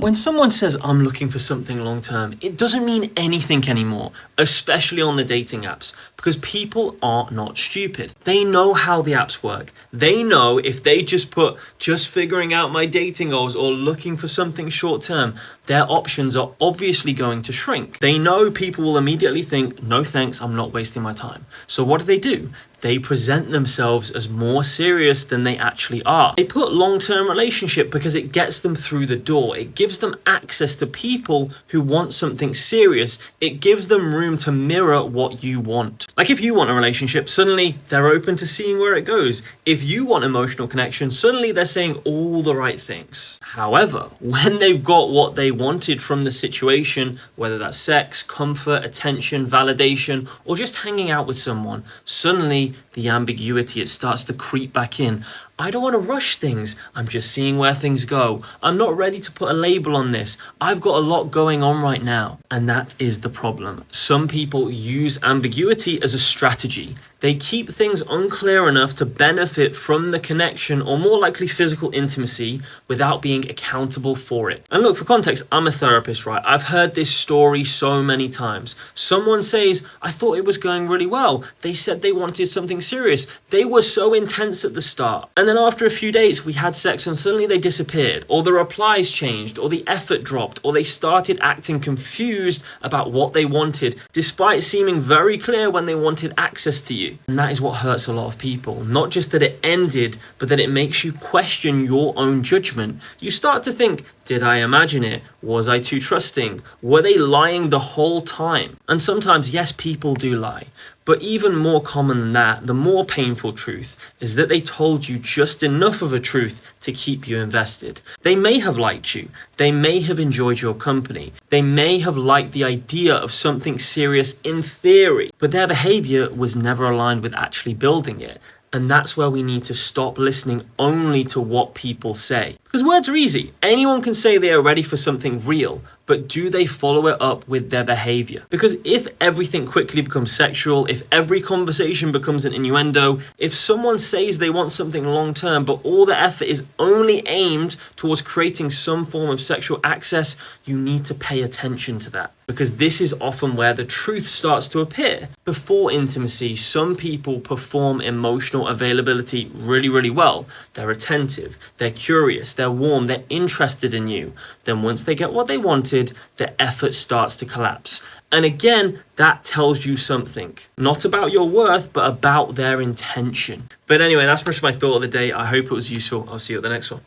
When someone says I'm looking for something long term, it doesn't mean anything anymore, especially on the dating apps, because people are not stupid. They know how the apps work. They know if they just put just figuring out my dating goals or looking for something short term, their options are obviously going to shrink. They know people will immediately think, no thanks, I'm not wasting my time. So what do? They present themselves as more serious than they actually are. They put long-term relationship because it gets them through the door. It gives them access to people who want something serious. It gives them room to mirror what you want. Like if you want a relationship, suddenly they're open to seeing where it goes. If you want emotional connection, suddenly they're saying all the right things. However, when they've got what they wanted from the situation, whether that's sex, comfort, attention, validation, or just hanging out with someone, suddenly the ambiguity, it starts to creep back in. I don't want to rush things. I'm just seeing where things go. I'm not ready to put a label on this. I've got a lot going on right now. And that is the problem. Some people use ambiguity as a strategy. They keep things unclear enough to benefit from the connection or more likely physical intimacy without being accountable for it. And look, for context, I'm a therapist, right? I've heard this story so many times. Someone says, I thought it was going really well. They said they wanted something serious. They were so intense at the start. And then after a few days, we had sex and suddenly they disappeared, or the replies changed, or the effort dropped, or they started acting confused about what they wanted, despite seeming very clear when they wanted access to you. And that is what hurts a lot of people. Not just that it ended, but that it makes you question your own judgment. You start to think, did I imagine it? Was I too trusting? Were they lying the whole time? And sometimes, yes, people do lie. But even more common than that, the more painful truth is that they told you just enough of a truth to keep you invested. They may have liked you. They may have enjoyed your company. They may have liked the idea of something serious in theory, but their behavior was never aligned with actually building it. And that's where we need to stop listening only to what people say. Because words are easy. Anyone can say they are ready for something real, but do they follow it up with their behavior? Because if everything quickly becomes sexual, if every conversation becomes an innuendo, if someone says they want something long term, but all the effort is only aimed towards creating some form of sexual access, you need to pay attention to that. Because this is often where the truth starts to appear. Before intimacy, some people perform emotional availability really, really well. They're attentive, they're curious, they're warm, they're interested in you. Then once they get what they wanted, the effort starts to collapse. And again, that tells you something. Not about your worth, but about their intention. But anyway, that's pretty much my thought of the day. I hope it was useful. I'll see you at the next one.